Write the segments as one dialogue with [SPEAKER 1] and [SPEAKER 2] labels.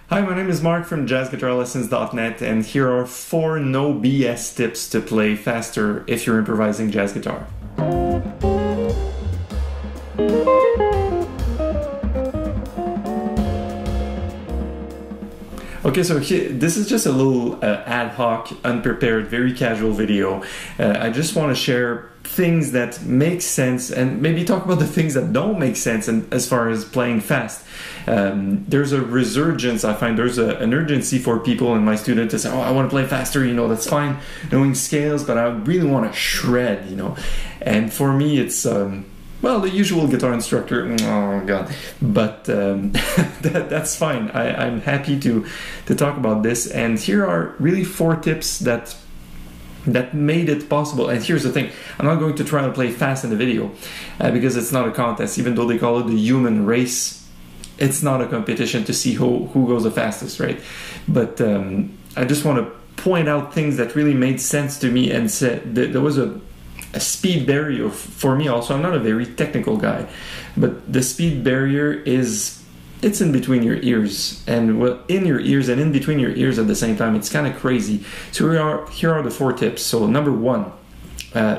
[SPEAKER 1] Hi, my name is Mark from jazzguitarlessons.net, and here are 4 no BS tips to play faster if you're improvising jazz guitar. Okay, so this is just a little ad hoc, unprepared, very casual video. I just want to share things that make sense and maybe talk about the things that don't make sense and as far as playing fast. There's a resurgence, I find there's an urgency for people and my students to say, oh, I want to play faster, that's fine, knowing scales, but I really want to shred, And for me, it's... well, the usual guitar instructor, oh god, but that's fine. I'm happy to talk about this, and here are really 4 tips that made it possible. And here's the thing, I'm not going to try to play fast in the video because it's not a contest. Even though they call it the human race, it's not a competition to see who goes the fastest, right? But I just want to point out things that really made sense to me, and said that there was a speed barrier for me also. I'm not a very technical guy, but the speed barrier it's in between your ears, and in your ears and in between your ears at the same time. It's kind of crazy. So here are the 4 tips. So number 1,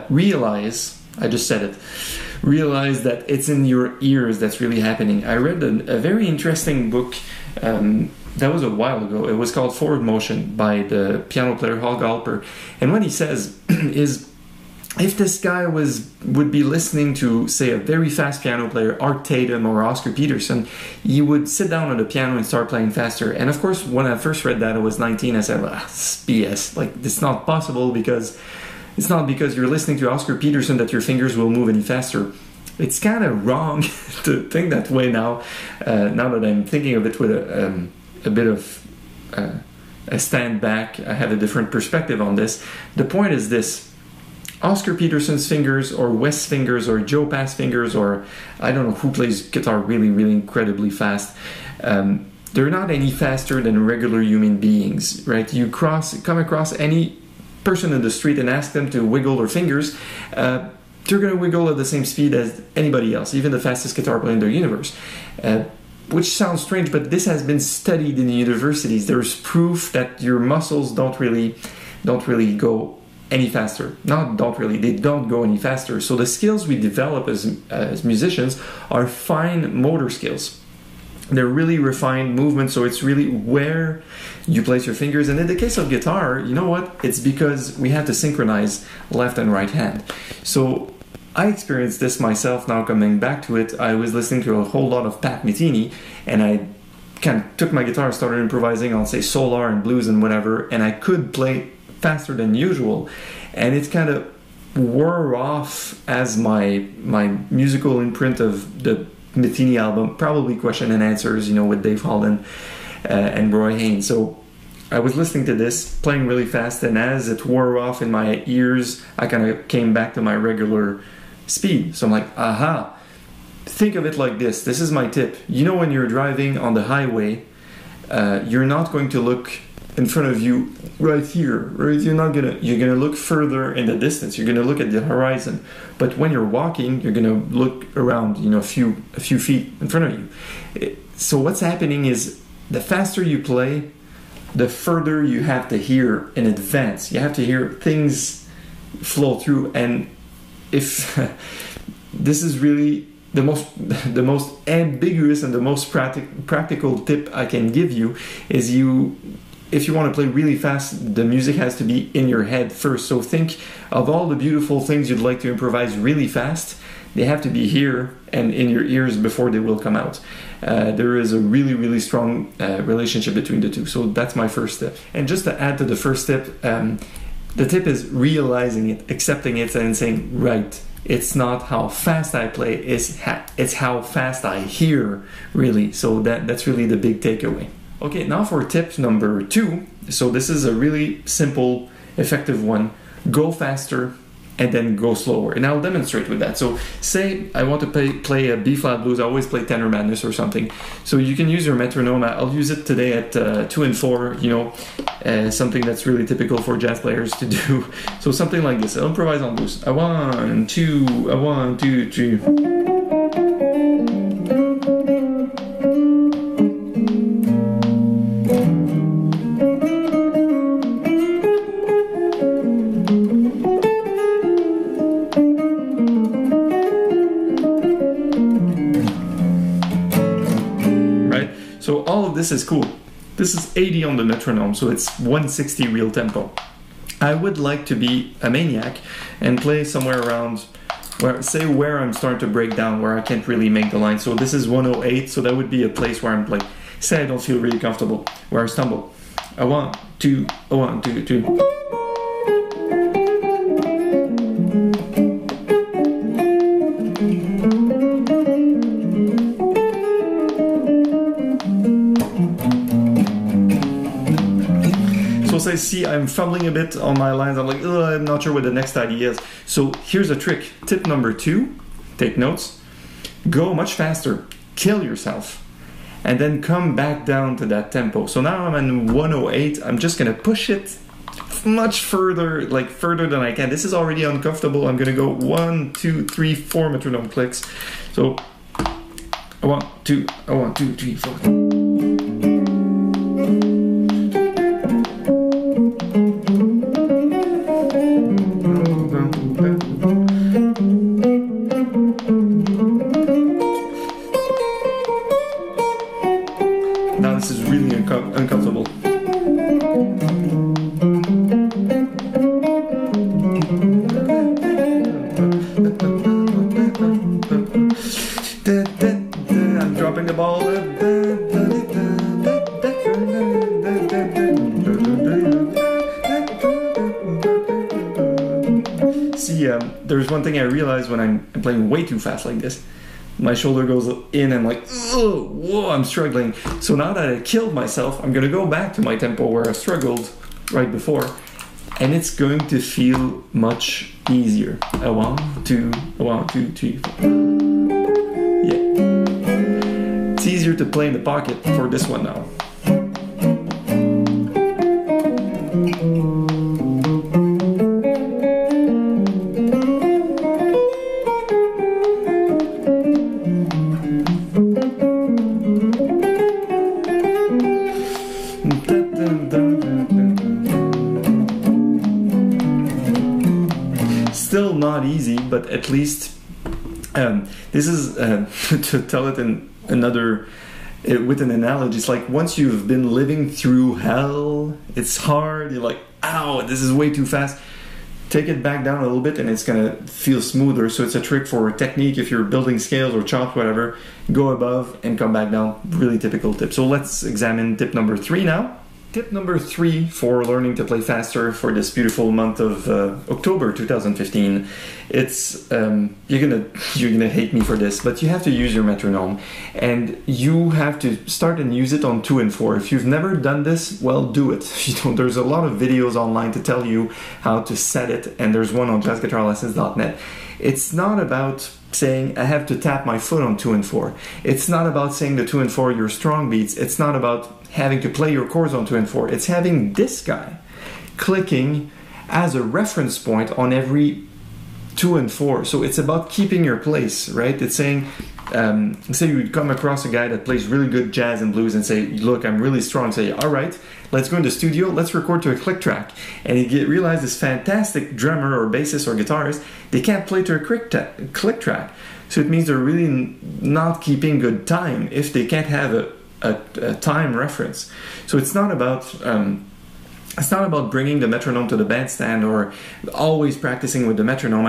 [SPEAKER 1] realize, I just said it, realize that it's in your ears that's really happening. I read a very interesting book that was a while ago. It was called Forward Motion by the piano player Hal Galper, and what he says is, if this guy would be listening to, say, a very fast piano player, Art Tatum or Oscar Peterson, he would sit down on the piano and start playing faster. And of course, when I first read that, I was 19, I said, well, it's BS. Like, it's not possible, because it's not because you're listening to Oscar Peterson that your fingers will move any faster. It's kind of wrong to think that way now, now that I'm thinking of it with a bit of a stand back. I have a different perspective on this. The point is this. Oscar Peterson's fingers, or Wes fingers, or Joe Pass fingers, or I don't know who plays guitar really, really incredibly fast. They're not any faster than regular human beings, right? You come across any person in the street and ask them to wiggle their fingers, they're going to wiggle at the same speed as anybody else, even the fastest guitar player in the universe. Which sounds strange, but this has been studied in the universities. There's proof that your muscles don't really go any faster. They don't go any faster. So the skills we develop as musicians are fine motor skills. They're really refined movements, so it's really where you place your fingers. And in the case of guitar, you know what? It's because we have to synchronize left and right hand. So I experienced this myself now, coming back to it. I was listening to a whole lot of Pat Metheny, and I kind of took my guitar and started improvising on, say, solar and blues and whatever, and I could play faster than usual, and it kind of wore off as my musical imprint of the Metheny album, probably Question and Answers, with Dave Holland and Roy Haynes. So I was listening to this, playing really fast, and as it wore off in my ears, I kind of came back to my regular speed. So I'm like, aha, think of it like this. This is my tip. When you're driving on the highway, you're not going to look in front of you right here, right? You're gonna look further in the distance. You're gonna look at the horizon. But when you're walking, you're gonna look around, a few feet in front of you. So what's happening is, the faster you play, the further you have to hear in advance. You have to hear things flow through. And if this is really the most ambiguous and the most practical tip I can give you, is if you want to play really fast, the music has to be in your head first. So think of all the beautiful things you'd like to improvise really fast. They have to be here and in your ears before they will come out. There is a really, really strong relationship between the two. So that's my first tip. And just to add to the first tip, the tip is realizing it, accepting it, and saying, right, it's not how fast I play, it's how fast I hear, really. So that's really the big takeaway. Okay, now for tip number 2. So this is a really simple, effective one. Go faster and then go slower. And I'll demonstrate with that. So say I want to play a B-flat blues. I always play Tenor Madness or something. So you can use your metronome. I'll use it today at 2 and 4, something that's really typical for jazz players to do. So something like this. I'll improvise on blues. A 1, 2, a 1, 2, 3. So all of this is cool. This is 80 on the metronome, so it's 160 real tempo. I would like to be a maniac and play somewhere around where I'm starting to break down, where I can't really make the line. So this is 108, so that would be a place where I'm like, say I don't feel really comfortable, where I stumble. A 1, 2, a 1, 2, 2. So I see I'm fumbling a bit on my lines. I'm like, I'm not sure what the next idea is. So here's a trick. Tip number 2, take notes. Go much faster, kill yourself, and then come back down to that tempo. So now I'm in 108. I'm just gonna push it much further, like further than I can. This is already uncomfortable. I'm gonna go 1, 2, 3, 4 metronome clicks. So 1, 2, 1, 2, 3, 4. Now this is really uncomfortable. I'm dropping the ball. See, there's one thing I realize when I'm playing way too fast like this. My shoulder goes in and like, oh, whoa, I'm struggling. So now that I killed myself, I'm gonna go back to my tempo where I struggled right before, and it's going to feel much easier. A 1, 2, a 1, 2, 3, 4. Yeah. It's easier to play in the pocket for this one now. Still not easy, but at least this is to tell it in another with an analogy. It's like once you've been living through hell, it's hard. You're like, ow, this is way too fast. Take it back down a little bit, and it's gonna feel smoother. So it's a trick for technique. If you're building scales or chops, whatever, go above and come back down. Really typical tip. So let's examine tip number 3 now. Tip number 3 for learning to play faster for this beautiful month of October 2015. It's you're gonna hate me for this, but you have to use your metronome, and you have to start and use it on 2 and 4. If you've never done this, well, do it. There's a lot of videos online to tell you how to set it, and there's one on jazzguitarlessons.net. It's not about saying I have to tap my foot on 2 and 4. It's not about saying the 2 and 4 are your strong beats. It's not about having to play your chords on 2 and 4. It's having this guy clicking as a reference point on every 2 and 4. So it's about keeping your place, right? It's saying, say you would come across a guy that plays really good jazz and blues and say, look, I'm really strong. Say, all right, let's go in the studio, let's record to a click track. And you realize this fantastic drummer or bassist or guitarist, they can't play to a click track. So it means they're really not keeping good time if they can't have a time reference. So it's not about bringing the metronome to the bandstand or always practicing with the metronome.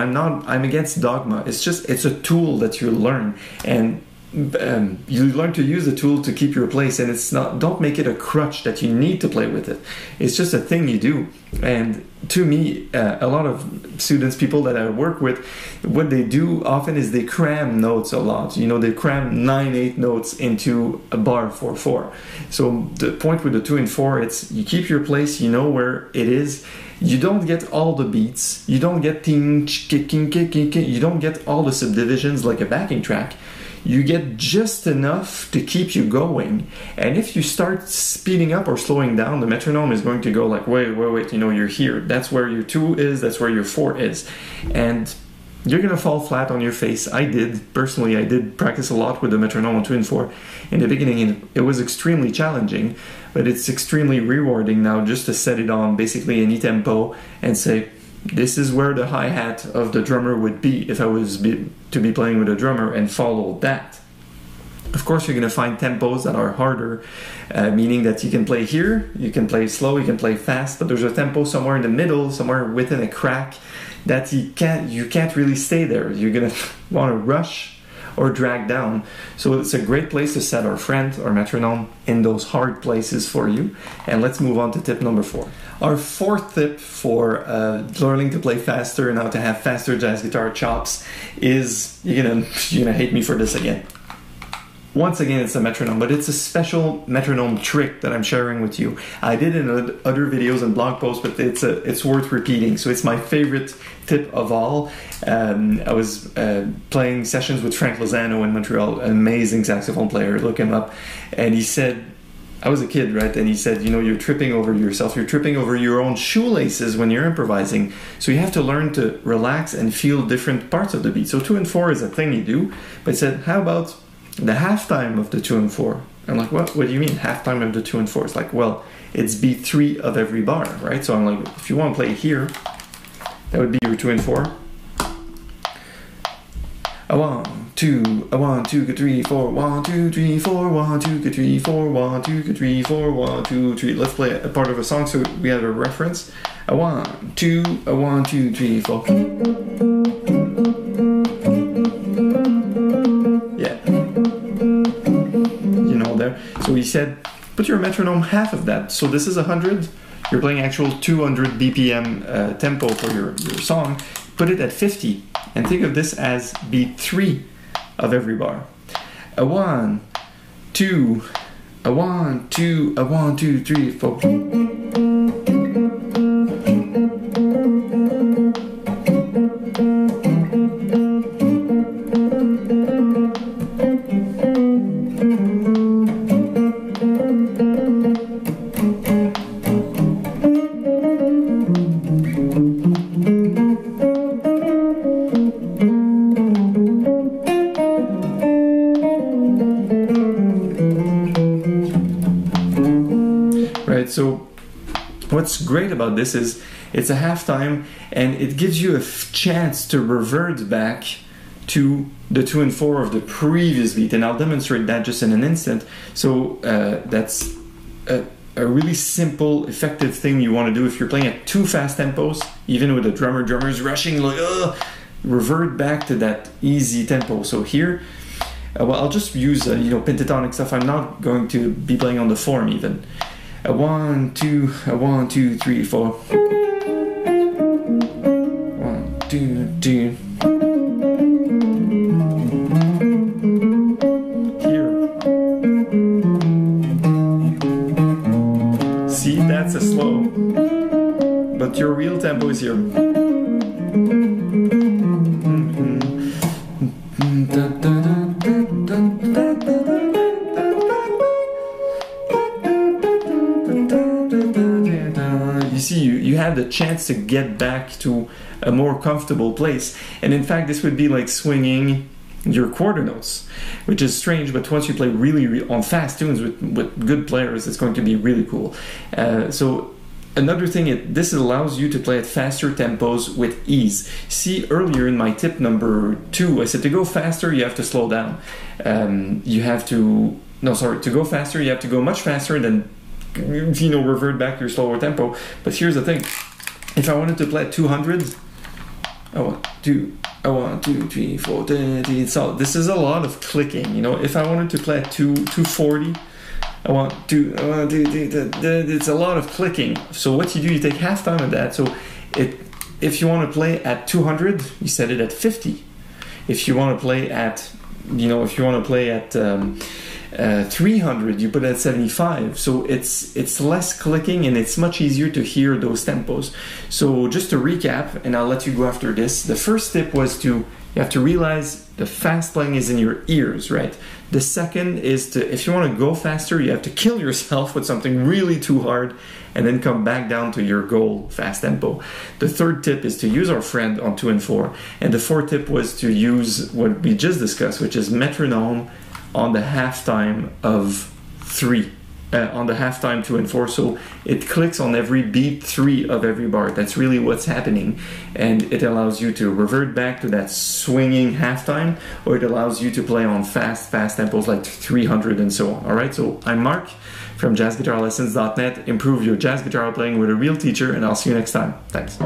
[SPEAKER 1] I'm against dogma. It's a tool that you learn, and you learn to use the tool to keep your place, and don't make it a crutch that you need to play with it. It's just a thing you do. And to me, a lot of students, people that I work with, what they do often is they cram notes a lot. They cram 9/8 notes into a bar 4/4. So the point with the 2 and 4, it's you keep your place, you know where it is. You don't get all the beats. You don't get ting, kicking, kicking. You don't get all the subdivisions like a backing track. You get just enough to keep you going. And if you start speeding up or slowing down, the metronome is going to go like, wait, you're here. That's where your 2 is, that's where your 4 is. And you're gonna fall flat on your face. I did practice a lot with the metronome on 2 and 4. In the beginning, it was extremely challenging, but it's extremely rewarding now just to set it on basically any tempo and say, this is where the hi-hat of the drummer would be if I was to be playing with a drummer, and follow that. Of course, you're going to find tempos that are harder, meaning that you can play here, you can play slow, you can play fast, but there's a tempo somewhere in the middle, somewhere within a crack, that you can't really stay there. You're going to want to rush or drag down. So it's a great place to set our friend, our metronome, in those hard places for you. And let's move on to tip number 4. Our fourth tip for learning to play faster and how to have faster jazz guitar chops is, you're gonna hate me for this again. Once again, it's a metronome, but it's a special metronome trick that I'm sharing with you. I did in other videos and blog posts, but it's worth repeating. So it's my favorite tip of all. I was playing sessions with Frank Lozano in Montreal, an amazing saxophone player. Look him up. And he said, I was a kid, right? And he said, you're tripping over yourself. You're tripping over your own shoelaces when you're improvising. So you have to learn to relax and feel different parts of the beat. So 2 and 4 is a thing you do. But he said, how about the halftime of the 2 and 4? I'm like, what do you mean halftime of the 2 and 4? It's like, well, it's beat 3 of every bar, right? So I'm like, if you want to play here, that would be your 2 and 4. A 1, 2, a 1, 2, 3, 4, 1, 2, 3, 4, 1, 2, 3, 4, 1, 2, 3, 4, 1, 2, 3. Let's play a part of a song so we have a reference. A 1, 2, a 1, 2, 3, 4. There. So he said, put your metronome half of that. So this is 100. You're playing actual 200 BPM tempo for your song. Put it at 50. And think of this as beat 3 of every bar. A 1, 2, a 1, 2, a 1, 2, 3, 4. So what's great about this is it's a halftime and it gives you a chance to revert back to the 2 and 4 of the previous beat, and I'll demonstrate that just in an instant. So that's a really simple, effective thing you want to do if you're playing at 2 fast tempos, even with the drummer's rushing, like, revert back to that easy tempo. So here, well, I'll just use pentatonic stuff. I'm not going to be playing on the form even. A 1, 2, a 1, 2, 3, 4. 1, 2, 2. Here. See, that's a slow. But your real tempo is here. You see, you have the chance to get back to a more comfortable place. And in fact, this would be like swinging your quarter notes, which is strange, but once you play really on fast tunes with good players, it's going to be really cool. So another thing, this allows you to play at faster tempos with ease. See, earlier in my tip number 2, I said to go faster, you have to slow down. To go faster, you have to go much faster than revert back to your slower tempo. But here's the thing, if I wanted to play at 200, I want 2, 3, 4, this is a lot of clicking. If I wanted to play at 240, it's a lot of clicking. So what you do, you take half time of that. So if you want to play at 200, you set it at 50. If you want to play at 300, you put it at 75. So it's less clicking and it's much easier to hear those tempos. So just to recap, and I'll let you go after this, the first tip was you have to realize the fast playing is in your ears, right? The second is if you want to go faster, you have to kill yourself with something really too hard and then come back down to your goal fast tempo. The third tip is to use our friend on 2 and 4. And the fourth tip was to use what we just discussed, which is metronome on the halftime of 3. on the halftime 2 and 4, so it clicks on every beat 3 of every bar. That's really what's happening, and it allows you to revert back to that swinging halftime, or it allows you to play on fast tempos like 300 and so on. All right, so I'm Mark from jazzguitarlessons.net. Improve your jazz guitar playing with a real teacher, and I'll see you next time. Thanks.